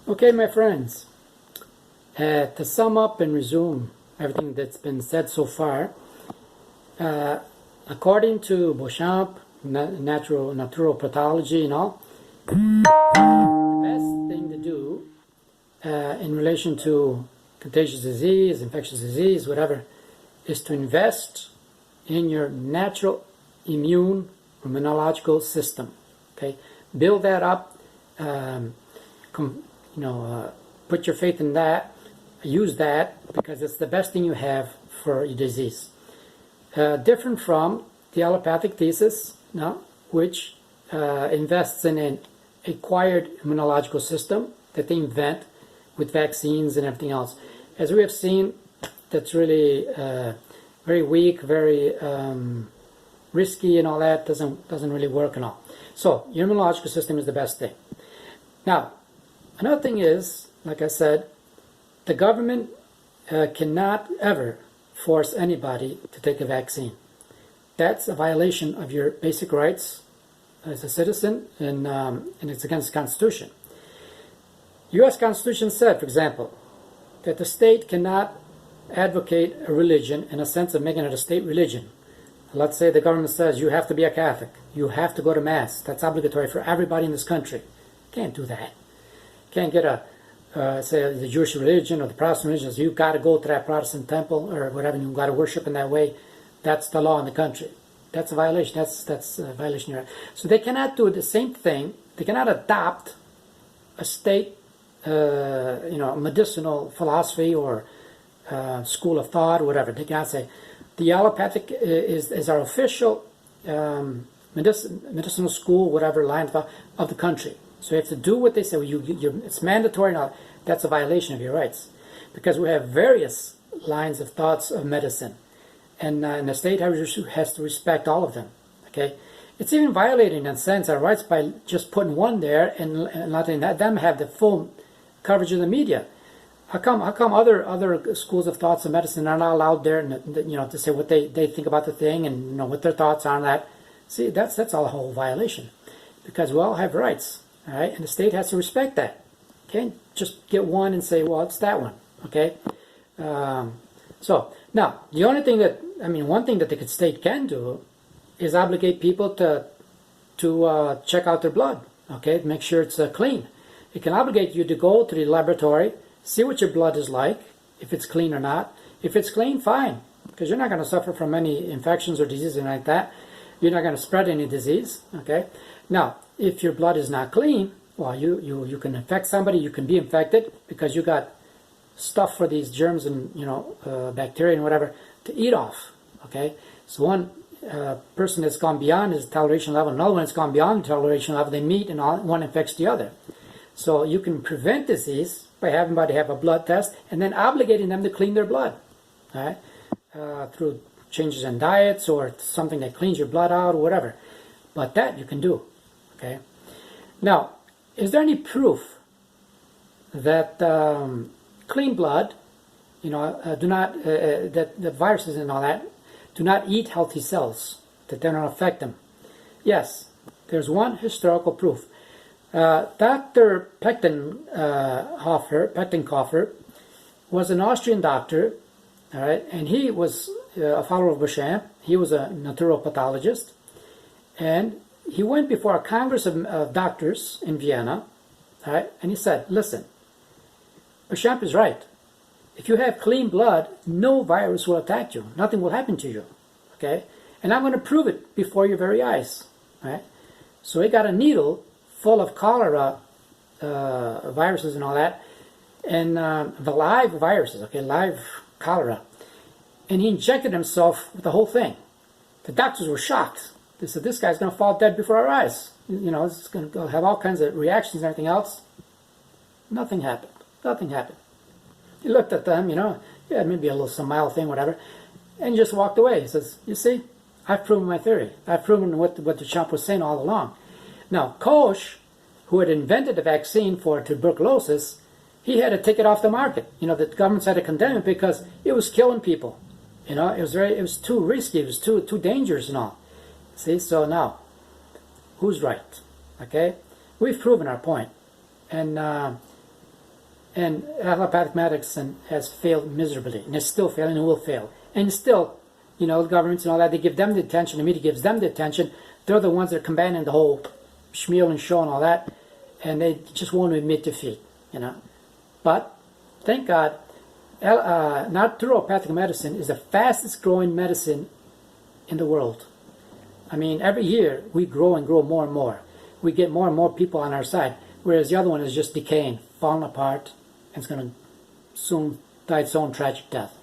Okay, my friends, to sum up and resume everything that's been said so far, according to Beauchamp, natural pathology and all, the best thing to do in relation to contagious disease, infectious disease, whatever, is to invest in your natural immunological system. Okay, build that up. Put your faith in that. Use that because it's the best thing you have for your disease. Different from the allopathic thesis, which invests in an acquired immunological system that they invent with vaccines and everything else. As we have seen, that's really very weak, very risky, and all that doesn't really work and all. So your immunological system is the best thing. Now, another thing is, like I said, the government cannot ever force anybody to take a vaccine. That's a violation of your basic rights as a citizen, and it's against the Constitution. U.S. Constitution said, for example, that the state cannot advocate a religion in a sense of making it a state religion. Let's say the government says you have to be a Catholic, you have to go to Mass. That's obligatory for everybody in this country. Can't do that. Can't get say the Jewish religion or the Protestant religion, you've got to go to that Protestant temple or whatever, and you've got to worship in that way. That's the law in the country. That's a violation. That's a violation of your right. So they cannot do the same thing. They cannot adopt a state, medicinal philosophy or school of thought or whatever. They cannot say the allopathic is our official medicinal school, whatever line of the country. So you have to do what they say. It's mandatory now. That's a violation of your rights, because we have various lines of thoughts of medicine, and the state has to respect all of them. Okay, it's even violating in a sense our rights by just putting one there and letting them have the full coverage of the media. How come other schools of thoughts of medicine are not allowed there, to say what they think about the thing and what their thoughts are on that? See, that's all a whole violation, because we all have rights. All right, and the state has to respect that. Okay, just get one and say, well, it's that one. Okay, so now the only thing one thing that the state can do is obligate people to check out their blood. Okay, make sure it's clean. It can obligate you to go to the laboratory, see what your blood is like, if it's clean or not. If it's clean, fine, because you're not going to suffer from any infections or diseases like that. You're not going to spread any disease. Okay, now, if your blood is not clean, well, you can infect somebody. You can be infected because you got stuff for these germs and bacteria and whatever to eat off. Okay, so one person that's gone beyond his toleration level, another one that's gone beyond the toleration level. They meet, and one infects the other. So you can prevent disease by having somebody have a blood test and then obligating them to clean their blood, all right, through changes in diets or something that cleans your blood out or whatever. But that you can do. Okay. Now, is there any proof that clean blood, do not that the viruses and all that do not eat healthy cells, that they don't affect them? Yes, there's one historical proof. Dr. Pechtenkoffer was an Austrian doctor, all right, and he was a follower of Beauchamp. He was a naturopathologist, and he went before a congress of doctors in Vienna, all right, and he said, listen, Beauchamp is right. If you have clean blood, no virus will attack you. Nothing will happen to you, okay? And I'm going to prove it before your very eyes, all right? So he got a needle full of cholera viruses and all that, and the live viruses, okay, live cholera, and he injected himself with the whole thing. The doctors were shocked. They said, this guy's going to fall dead before our eyes. It's going to have all kinds of reactions and everything else. Nothing happened. Nothing happened. He looked at them, yeah, maybe a little smile thing, whatever, and just walked away. He says, you see, I've proven my theory. I've proven what Beauchamp was saying all along. Now, Koch, who had invented the vaccine for tuberculosis, he had to take it off the market. The governments had to condemn it because it was killing people. It was too risky. It was too dangerous and all. See, so now, who's right? Okay, we've proven our point, and And allopathic medicine has failed miserably, and it's still failing and will fail. And still, the governments and all that, they give them the attention, the media gives them the attention. They're the ones that are combating the whole schmeal and show and all that, and they just won't admit defeat. But, thank God, naturopathic medicine is the fastest growing medicine in the world. I mean, every year we grow and grow more and more. We get more and more people on our side, whereas the other one is just decaying, falling apart, and it's going to soon die its own tragic death.